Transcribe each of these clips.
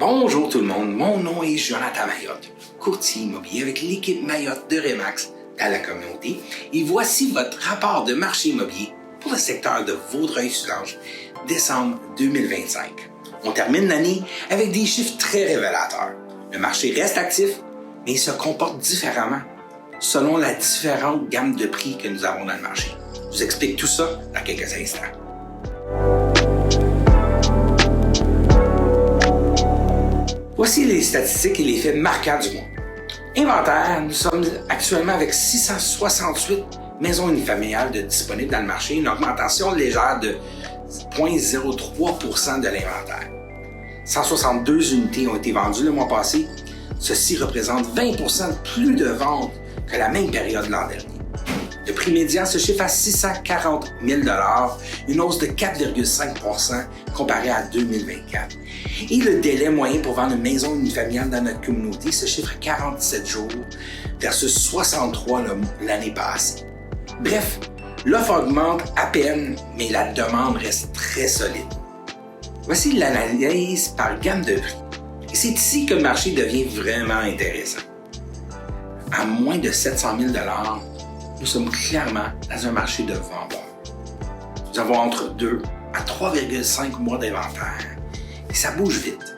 Bonjour tout le monde, mon nom est Jonathan Mayotte, courtier immobilier avec l'équipe Mayotte de Remax dans la communauté. Et voici votre rapport de marché immobilier pour le secteur de Vaudreuil-Soulanges, décembre 2025. On termine l'année avec des chiffres très révélateurs. Le marché reste actif, mais il se comporte différemment selon la différente gamme de prix que nous avons dans le marché. Je vous explique tout ça dans quelques instants. Voici les statistiques et les faits marquants du mois. Inventaire, nous sommes actuellement avec 668 maisons unifamiliales de disponibles dans le marché, une augmentation légère de 0,03% de l'inventaire. 162 unités ont été vendues le mois passé. Ceci représente 20% de plus de ventes que la même période l'an dernier. Le prix médian se chiffre à 640 000 $, une hausse de 4,5% comparé à 2024. Et le délai moyen pour vendre une maison unifamiliale dans notre communauté se chiffre à 47 jours versus 63 l'année passée. Bref, l'offre augmente à peine, mais la demande reste très solide. Voici l'analyse par gamme de prix. Et c'est ici que le marché devient vraiment intéressant. À moins de 700 000 $, nous sommes clairement dans un marché de vendeurs. Nous avons entre 2 à 3,5 mois d'inventaire et ça bouge vite.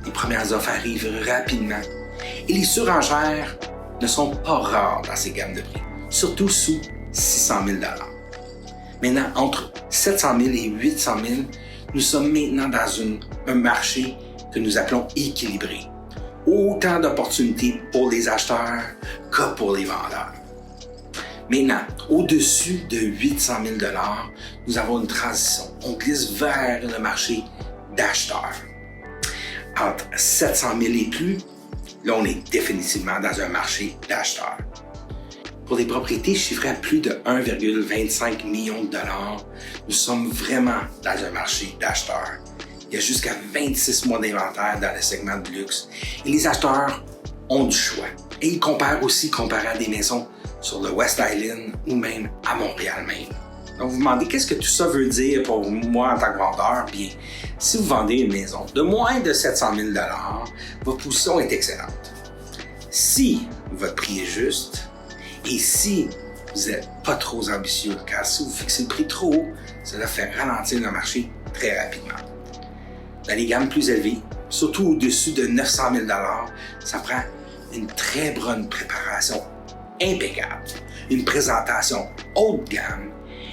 Les premières offres arrivent rapidement et les surenchères ne sont pas rares dans ces gammes de prix, surtout sous 600 000 $. Maintenant, entre 700 000 et 800 000, nous sommes maintenant dans un marché que nous appelons équilibré. Autant d'opportunités pour les acheteurs que pour les vendeurs. Maintenant, au-dessus de 800 000 $, nous avons une transition. On glisse vers le marché d'acheteurs. Entre 700 000 et plus, là, on est définitivement dans un marché d'acheteurs. Pour des propriétés chiffrées à plus de 1,25 million de $, nous sommes vraiment dans un marché d'acheteurs. Il y a jusqu'à 26 mois d'inventaire dans le segment de luxe et les acheteurs ont du choix. Et ils comparent aussi comparé à des maisons sur le West Island ou même à Montréal même. Donc vous vous demandez qu'est-ce que tout ça veut dire pour moi en tant que vendeur? Bien, si vous vendez une maison de moins de 700 000 $, votre position est excellente. Si votre prix est juste et si vous n'êtes pas trop ambitieux, car si vous fixez le prix trop haut, cela fait ralentir le marché très rapidement. Dans les gammes plus élevées, surtout au-dessus de 900 000 $, ça prend une très bonne préparation impeccable, une présentation haut de gamme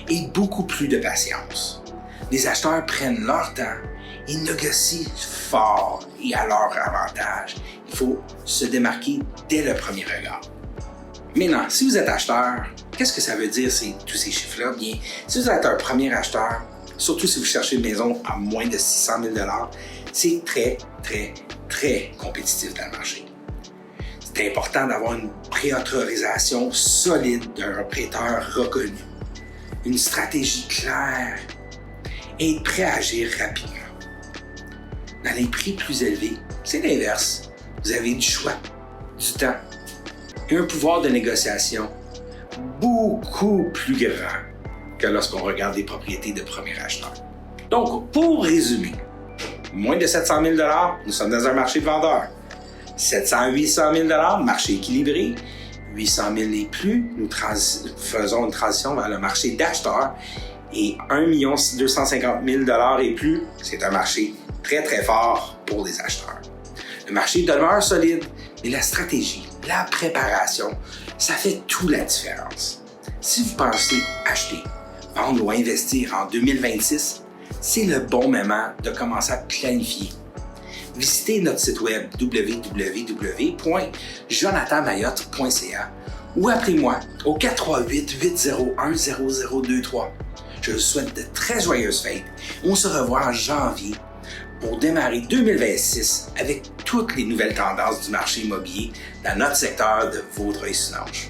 et beaucoup plus de patience. Les acheteurs prennent leur temps et négocient fort et à leur avantage. Il faut se démarquer dès le premier regard. Maintenant, si vous êtes acheteur, qu'est-ce que ça veut dire tous ces chiffres-là? Bien, si vous êtes un premier acheteur, surtout si vous cherchez une maison à moins de 600 000 $, c'est très, très, très compétitif dans le marché. C'est important d'avoir une préautorisation solide d'un prêteur reconnu, une stratégie claire et être prêt à agir rapidement. Dans les prix plus élevés, c'est l'inverse. Vous avez du choix, du temps et un pouvoir de négociation beaucoup plus grand que lorsqu'on regarde des propriétés de premier acheteur. Donc, pour résumer, moins de 700 000 $, nous sommes dans un marché de vendeurs. 700 à 800 000 $, marché équilibré. 800 000 et plus, nous faisons une transition vers le marché d'acheteurs. Et 1 250 000 $ et plus, c'est un marché très très fort pour les acheteurs. Le marché demeure solide, mais la stratégie, la préparation, ça fait toute la différence. Si vous pensez acheter, vendre ou investir en 2026, c'est le bon moment de commencer à planifier. Visitez notre site web www.jonathanmayotte.ca ou appelez-moi au 438-801-0023. Je vous souhaite de très joyeuses fêtes. On se revoit en janvier pour démarrer 2026 avec toutes les nouvelles tendances du marché immobilier dans notre secteur de Vaudreuil-Soulanges.